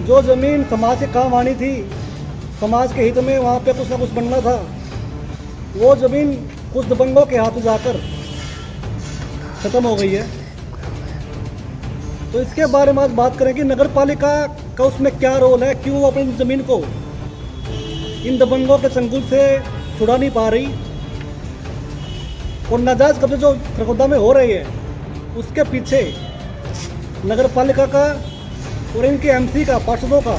जो ज़मीन समाज के काम आनी थी, समाज के हित में वहाँ पे कुछ ना कुछ बनना था, वो ज़मीन कुछ दबंगों के हाथ जाकर ख़त्म हो गई है। तो इसके बारे में आज बात करें कि नगर पालिका का उसमें क्या रोल है, क्यों वो अपनी ज़मीन को इन दबंगों के चंगुल से छुड़ा नहीं पा रही, और नाजायज़ कब्जे जो खरगोदा में हो रहे हैं उसके पीछे नगर पालिका का और इनके एमसी का, पार्षदों का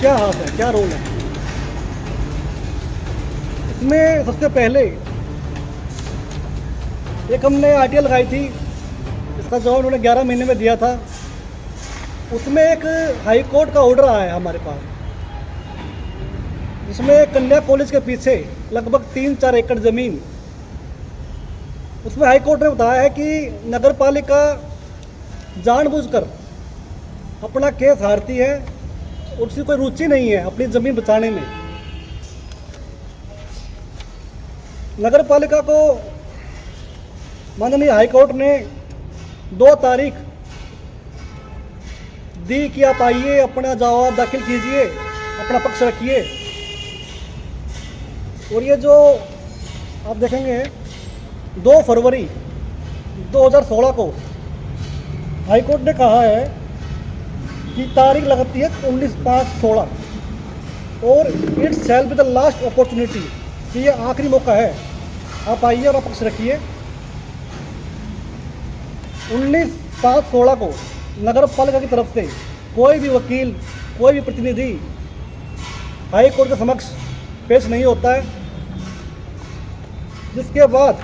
क्या हाथ है, क्या रोल है। इसमें सबसे पहले एक हमने आरटीआई लगाई थी, इसका जवाब उन्होंने 11 महीने में दिया था। उसमें एक हाई कोर्ट का ऑर्डर आया है हमारे पास, जिसमें कन्या कॉलेज के पीछे लगभग 3-4 एकड़ ज़मीन, उसमें हाई कोर्ट ने बताया है कि नगर पालिका जानबूझकर अपना केस हारती है और उसकी कोई रुचि नहीं है अपनी ज़मीन बचाने में। नगर पालिका को माननीय हाई कोर्ट ने 2 तारीख दी कि आप आइए, अपना जवाब दाखिल कीजिए, अपना पक्ष रखिए। और ये जो आप देखेंगे 2 फरवरी 2016 को हाई कोर्ट ने कहा है कि तारीख लगती है 19/5/16 और it shall be the last opportunity, कि ये आखिरी मौका है, आप आइए और आप पक्ष रखिए। 19/5/16 को नगर पालिका की तरफ से कोई भी वकील, कोई भी प्रतिनिधि हाई कोर्ट के समक्ष पेश नहीं होता है, जिसके बाद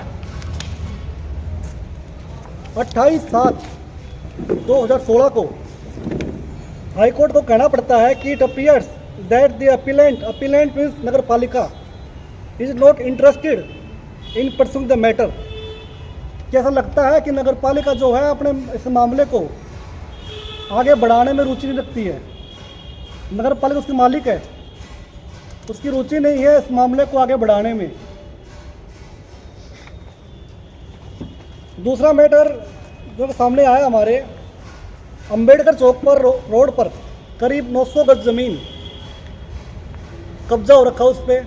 28/7/2016 को हाई कोर्ट को कहना पड़ता है कि it appears that the appellant means Nagar Palika is not interested in pursuing the matter, कि ऐसा लगता है कि नगर पालिका जो है अपने इस मामले को आगे बढ़ाने में रुचि नहीं रखती है। नगर पालिका उसकी मालिक है, उसकी रुचि नहीं है इस मामले को आगे बढ़ाने में। दूसरा मैटर जो सामने आया हमारे, अंबेडकर चौक पर रोड पर करीब 900 गज ज़मीन कब्जा हो रखा, उस पर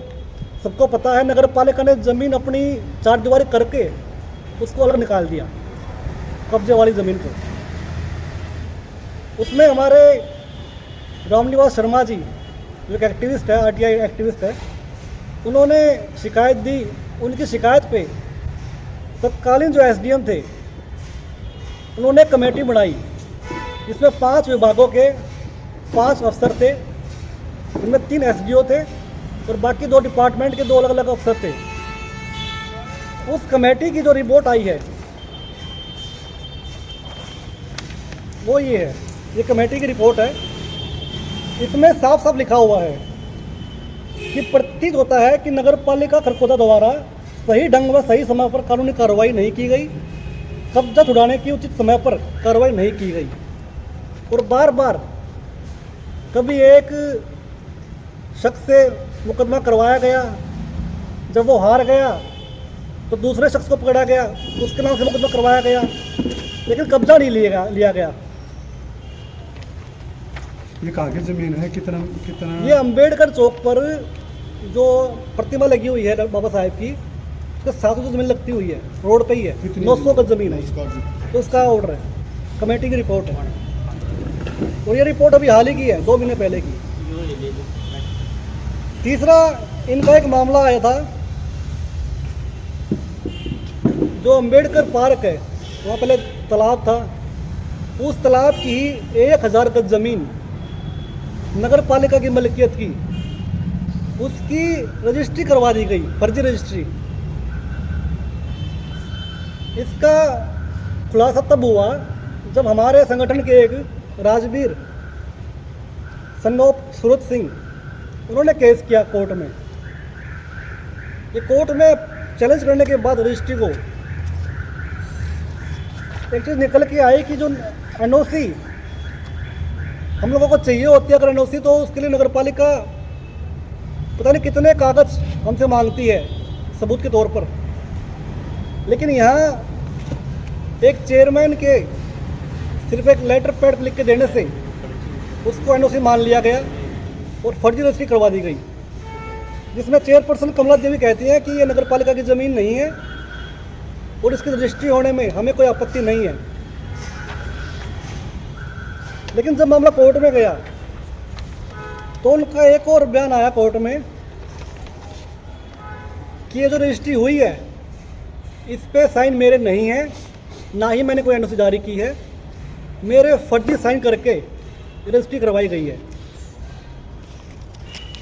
सबको पता है। नगर पालिका ने ज़मीन अपनी 4 दीवारी करके उसको अलग निकाल दिया, कब्जे वाली ज़मीन को। उसमें हमारे रामनिवास शर्मा जी जो एक एक्टिविस्ट है, आरटीआई एक्टिविस्ट है, उन्होंने शिकायत दी। उनकी शिकायत पे तत्कालीन जो एसडीएम थे उन्होंने कमेटी बनाई, जिसमें 5 विभागों के 5 अफसर थे, उनमें 3 एसडीओ थे और बाकी 2 डिपार्टमेंट के 2 अलग अलग अफसर थे। उस कमेटी की जो रिपोर्ट आई है वो ये है, ये कमेटी की रिपोर्ट है। इसमें साफ साफ लिखा हुआ है कि प्रतीत होता है कि नगर पालिका खरगोदा द्वारा सही ढंग व सही समय पर कानूनी कार्रवाई नहीं की गई, कब्जा छुड़ाने की उचित समय पर कार्रवाई नहीं की गई, और बार बार कभी एक शख्स से मुकदमा करवाया गया, जब वो हार गया तो दूसरे शख्स को पकड़ा गया, उसके नाम से मुकदमा करवाया गया, लेकिन कब्जा नहीं लिया गया। ये कहाँ की ज़मीन है, कितना कितना? ये अंबेडकर चौक पर जो प्रतिमा लगी हुई है बाबा साहेब की, उसके साथ जो ज़मीन लगती हुई है रोड पे ही है, 900 गज ज़मीन है, तो उसका ऑर्डर है, कमेटी की रिपोर्ट है। और ये रिपोर्ट अभी हाल ही की है, 2 महीने पहले की। तीसरा इनका एक मामला आया था, जो अंबेडकर पार्क है वहाँ पहले तालाब था, उस तालाब की 1000 गज ज़मीन नगर पालिका की मलकियत की, उसकी रजिस्ट्री करवा दी गई, फर्जी रजिस्ट्री। इसका खुलासा तब हुआ जब हमारे संगठन के एक राजवीर सन्नोप सूरत सिंह, उन्होंने केस किया कोर्ट में। ये कोर्ट में चैलेंज करने के बाद रजिस्ट्री को एक चीज़ निकल के आई कि जो एनओसी हम लोगों को चाहिए होती है, अगर एनओसी, तो उसके लिए नगर पालिका पता नहीं कितने कागज़ हमसे मांगती है सबूत के तौर पर। लेकिन यहाँ एक चेयरमैन के सिर्फ एक लेटर पैड लिख के देने से उसको एनओसी मान लिया गया और फर्जी रजिस्ट्री करवा दी गई, जिसमें चेयरपर्सन कमला देवी कहती हैं कि ये नगर पालिका की ज़मीन नहीं है और इसकी रजिस्ट्री होने में हमें कोई आपत्ति नहीं है। लेकिन जब मामला कोर्ट में गया तो उनका एक और बयान आया कोर्ट में कि ये जो रजिस्ट्री हुई है इस पे साइन मेरे नहीं है, ना ही मैंने कोई एनओसी जारी की है, मेरे फर्जी साइन करके रजिस्ट्री करवाई गई है।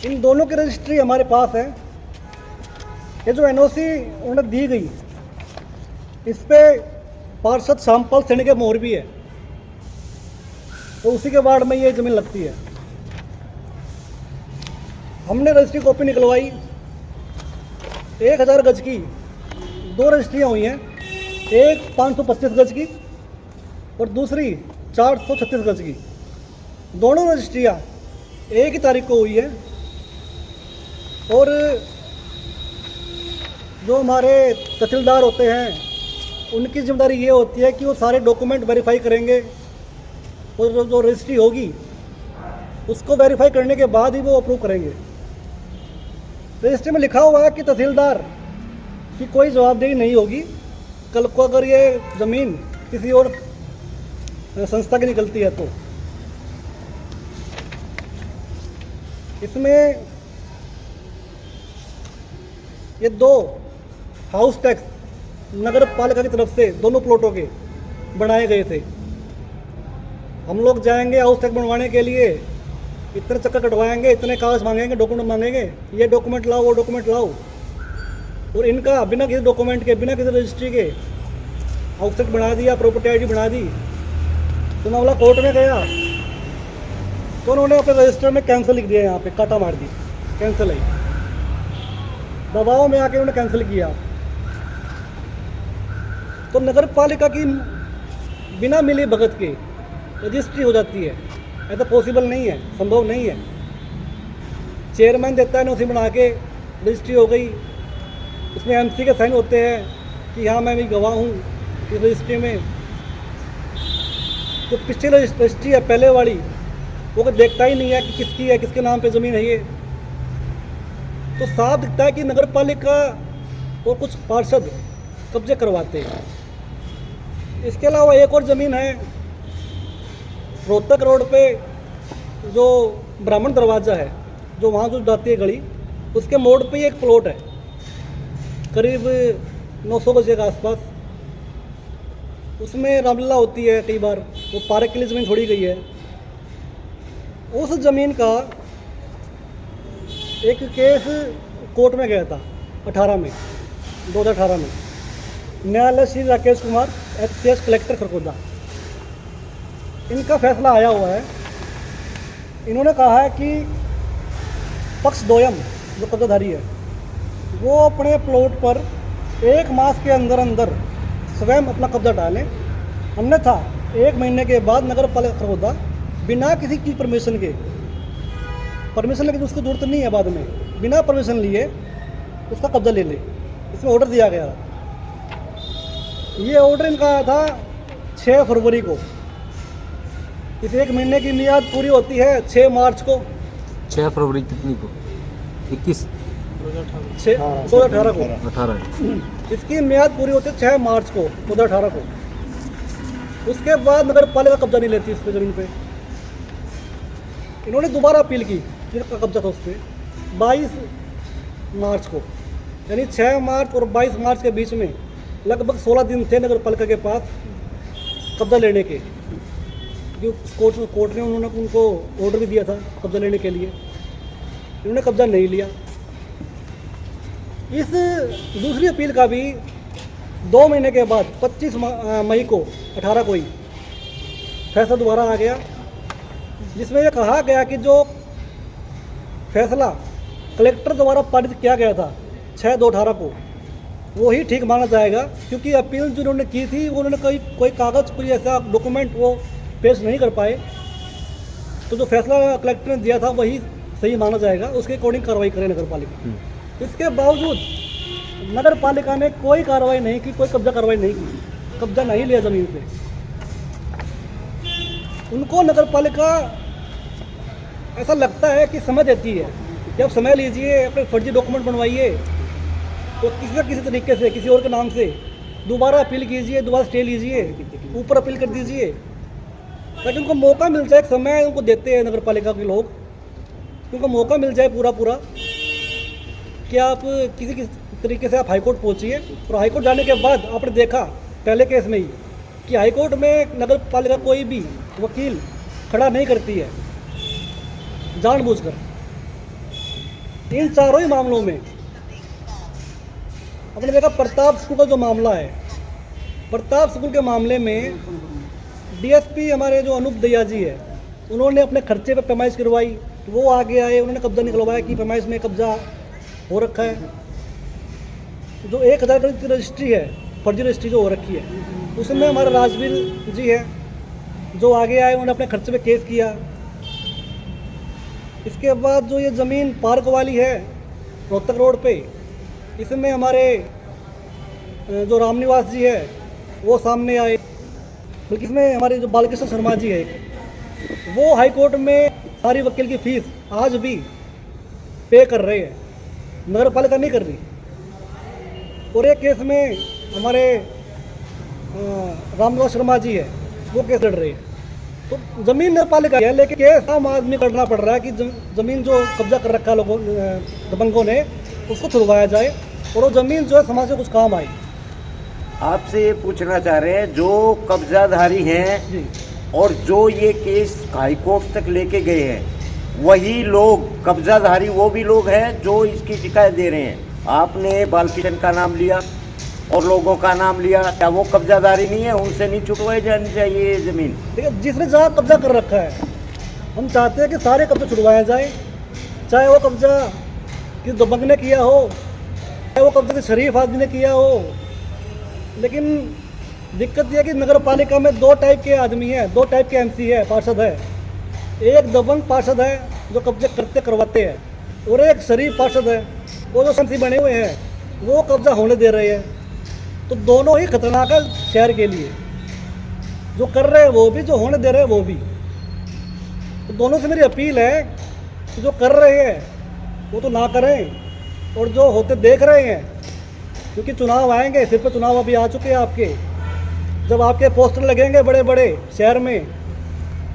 इन दोनों की रजिस्ट्री हमारे पास है। ये जो एनओसी उन्हें दी गई इस पे पार्षद श्यामपाल सैनी के मोहर भी है, तो उसी के वार्ड में ये ज़मीन लगती है। हमने रजिस्ट्री कॉपी निकलवाई, 1000 गज की 2 रजिस्ट्रियाँ हुई हैं, एक 525 गज की और दूसरी 436 गज की। दोनों रजिस्ट्रियाँ एक ही तारीख को हुई है और जो हमारे तहसीलदार होते हैं उनकी जिम्मेदारी ये होती है कि वो सारे डॉक्यूमेंट वेरीफाई करेंगे और जो रजिस्ट्री होगी उसको वेरीफाई करने के बाद ही वो अप्रूव करेंगे। रजिस्ट्री में लिखा हुआ है कि तहसीलदार की कोई जवाबदेही नहीं होगी कल को अगर ये ज़मीन किसी और संस्था की निकलती है तो। इसमें ये 2 हाउस टैक्स नगर पालिका की तरफ से दोनों प्लॉटों के बनाए गए थे। हम लोग जाएंगे हाउस टैक्स बनवाने के लिए, इतने चक्कर कटवाएंगे, इतने कागज मांगेंगे, डॉक्यूमेंट मांगेंगे, ये डॉक्यूमेंट लाओ, वो डॉक्यूमेंट लाओ, और इनका बिना किसी डॉक्यूमेंट के, बिना किसी रजिस्ट्री के हाउस टैक्स बना दिया, प्रॉपर्टी आईडी बना दी। तो मामला कोर्ट में गया तो उन्होंने अपने रजिस्टर में कैंसिल लिख दिया, यहाँ पे काटा मार दी, कैंसिल है, दबाव में आके उन्होंने कैंसिल किया। तो नगर पालिका की बिना मिली भगत के रजिस्ट्री हो जाती है, ऐसा पॉसिबल नहीं है, संभव नहीं है। चेयरमैन देता है नोटिस बना के, रजिस्ट्री हो गई, उसमें एमसी के साइन होते हैं कि हाँ मैं भी गवाह हूँ इस रजिस्ट्री में। जो पिछली रजिस्ट्री है पहले वाली वो कोई देखता ही नहीं है कि किसकी है, किसके नाम पे ज़मीन है। ये तो साफ दिखता है कि नगर पालिका और कुछ पार्षद कब्जे करवाते हैं। इसके अलावा एक और ज़मीन है रोहतक रोड पे, जो ब्राह्मण दरवाज़ा है, जो वहाँ जो जाती है गली, उसके मोड़ पे एक प्लॉट है करीब 900 गज के आसपास। उसमें रामलीला होती है कई बार, वो पार्क के लिए ज़मीन छोड़ी गई है। उस ज़मीन का एक केस कोर्ट में गया था 2018 में। न्यायालय श्री राकेश कुमार HCS कलेक्टर खरगोदा, इनका फैसला आया हुआ है। इन्होंने कहा है कि पक्ष द्वयम जो कब्जाधारी है वो अपने प्लॉट पर 1 मास के अंदर अंदर स्वयं अपना कब्जा डालें, अन्यथा 1 महीने के बाद नगर पालिका खरगोदा बिना किसी की परमिशन लेके, उसको जरूरत नहीं है, बाद में बिना परमिशन लिए उसका कब्जा ले ले। इसमें ऑर्डर दिया गया। ये ऑर्डर इनका आया था 6 फरवरी को। इस 1 महीने की मियाद पूरी होती है 6 मार्च को। 6 फरवरी कितनी को? 21 2018 को। 18 इसकी मियाद पूरी होती है 6 मार्च को 2018 को। उसके बाद नगर पालिका कब्जा नहीं लेती इस पे ज़मीन पे। इन्होंने दोबारा अपील की जिसका कब्जा था उस पर 22 मार्च को, यानी 6 मार्च और 22 मार्च के बीच में लगभग 16 दिन थे नगर पालिका के पास कब्जा लेने के। जो कोर्ट ने उनको ऑर्डर भी दिया था कब्जा लेने के लिए, इन्होंने कब्जा नहीं लिया। इस दूसरी अपील का भी 2 महीने के बाद 25 मई को 18 को ही फैसला दोबारा आ गया, जिसमें यह कहा गया कि जो फैसला कलेक्टर द्वारा पारित किया गया था 6/2/18 को वो ही ठीक माना जाएगा, क्योंकि अपील जो उन्होंने की थी उन्होंने कोई कागज़, कोई ऐसा डॉक्यूमेंट वो पेश नहीं कर पाए, तो जो फैसला कलेक्टर ने दिया था वही सही माना जाएगा, उसके अकॉर्डिंग कार्रवाई करे नगर पालिका। इसके बावजूद नगर पालिका ने कोई कार्रवाई नहीं की, कोई कब्जा कार्रवाई नहीं की, कब्जा नहीं लिया ज़मीन पे। उनको नगर पालिका ऐसा लगता है कि समय देती है कि आप समय लीजिए, अपने फर्जी डॉक्यूमेंट बनवाइए, तो किसी न किसी तरीके से किसी और के नाम से दोबारा अपील कीजिए, दोबारा स्टे लीजिए, ऊपर अपील कर दीजिए, ताकि उनको मौका मिल जाए। एक समय उनको देते हैं नगर पालिका के लोग, उनको मौका मिल जाए पूरा पूरा कि आप किसी तरीके से आप हाईकोर्ट पहुँचिए। और हाईकोर्ट जाने के बाद आपने देखा पहले केस में ही कि हाईकोर्ट में नगर पालिका कोई भी वकील खड़ा नहीं करती है जानबूझकर। इन चारों ही मामलों में आपने देखा प्रताप स्कूल का जो मामला है, प्रताप स्कूल के मामले में डीएसपी हमारे जो अनूप दहिया जी है, उन्होंने अपने खर्चे पे पैमाइश करवाई, वो आगे आए, उन्होंने कब्जा निकलवाया कि पैमाइश में कब्जा हो रखा है। जो 1000 की रजिस्ट्री है, फर्जी रजिस्ट्री जो हो रखी है, उसमें हमारे राजवीर जी है जो आगे आए, उन्होंने अपने खर्चे पे केस किया। इसके बाद जो ये ज़मीन पार्क वाली है रोहतक रोड पे, इसमें हमारे जो रामनिवास जी है वो सामने आए, बल्कि इसमें हमारे जो बालकृष्ण शर्मा जी है वो हाई कोर्ट में सारी वकील की फीस आज भी पे कर रहे हैं, नगर पालिका नहीं कर रही। और एक केस में हमारे रामनिवास शर्मा जी है वो केस लड़ रहे हैं। तो ज़मीन नगर पालिका है, लेकिन केस आम आदमी करना पड़ रहा है कि ज़मीन जो कब्जा कर रखा है लोगों दबंगों ने, उसको छुड़वाया जाए और वो ज़मीन जो है समाज से कुछ काम आए। आपसे ये पूछना चाह रहे हैं, जो कब्जाधारी हैं जी और जो ये केस हाईकोर्ट तक लेके गए हैं, वही लोग कब्जाधारी वो भी लोग हैं जो इसकी शिकायत दे रहे हैं। आपने बालकृष्ण का नाम लिया और लोगों का नाम लिया, क्या वो कब्जाधारी नहीं है? उनसे नहीं छुटवाई जानी चाहिए ये ज़मीन? देखिए, जिसने जहाँ कब्जा कर रखा है, हम चाहते हैं कि सारे कब्जे छुड़वाए जाए, चाहे वो कब्जा किसी दबंग ने किया हो, चाहे वो कब्जा किसी शरीफ आदमी ने किया हो। लेकिन दिक्कत यह है कि नगर पालिका में 2 टाइप के आदमी हैं, 2 टाइप के एमसी है, पार्षद है। एक दबंग पार्षद है जो कब्जे करते करवाते हैं, और एक शरीफ पार्षद है वो जो एमसी बने हुए हैं वो कब्जा होने दे रहे हैं। तो दोनों ही खतरनाक है शहर के लिए, जो कर रहे हैं वो भी, जो होने दे रहे हैं वो भी। तो दोनों से मेरी अपील है कि जो कर रहे हैं वो तो ना करें, और जो होते देख रहे हैं, क्योंकि चुनाव आएंगे, सिर पे चुनाव अभी आ चुके हैं आपके, जब आपके पोस्टर लगेंगे बड़े बड़े शहर में,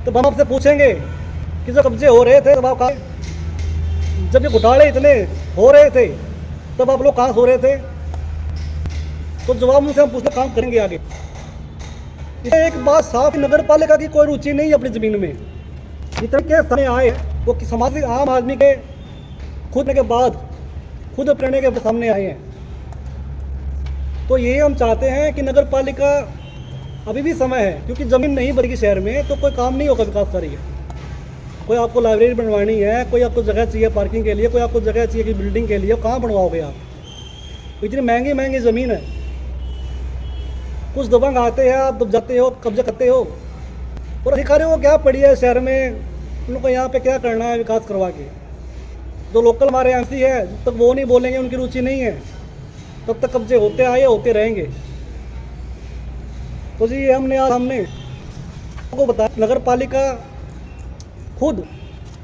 तो हम आपसे पूछेंगे कि जब कब्जे हो रहे थे तब आप कहाँ, जब ये घोटाले इतने हो रहे थे तब आप लोग कहाँ सो रहे थे? तो जवाब मुझसे हम पूछना काम करेंगे आगे। इसमें एक बात साफ, नगर पालिका की कोई रुचि नहीं है अपनी ज़मीन में। जितने के सामने आए वो समाज के आम आदमी के खुद के बाद खुद प्रेरणे के सामने आए हैं। तो ये हम चाहते हैं कि नगर पालिका, अभी भी समय है, क्योंकि ज़मीन नहीं बनेगी शहर में तो कोई काम नहीं होगा विकास कार्य। कोई आपको लाइब्रेरी बनवानी है, कोई आपको जगह चाहिए पार्किंग के लिए, कोई आपको जगह चाहिए कि बिल्डिंग के लिए, कहाँ बनवाओगे आप? इतनी महंगी महंगी ज़मीन है। कुछ दबंग आते हैं, आप दब जाते हो, कब्जा करते हो, और अधिकारियों को क्या पड़ी है शहर में, उनको यहाँ पे क्या करना है विकास करवा के? जो लोकल हमारे एमसी है, जब तक वो नहीं बोलेंगे, उनकी रुचि नहीं है, तब तक कब्जे होते आए होते रहेंगे। तो जी हमने आज आपको बताया, नगर पालिका खुद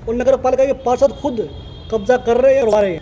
और नगर पालिका के पार्षद खुद कब्जा कर रहे हैं और करवा रहे हैं।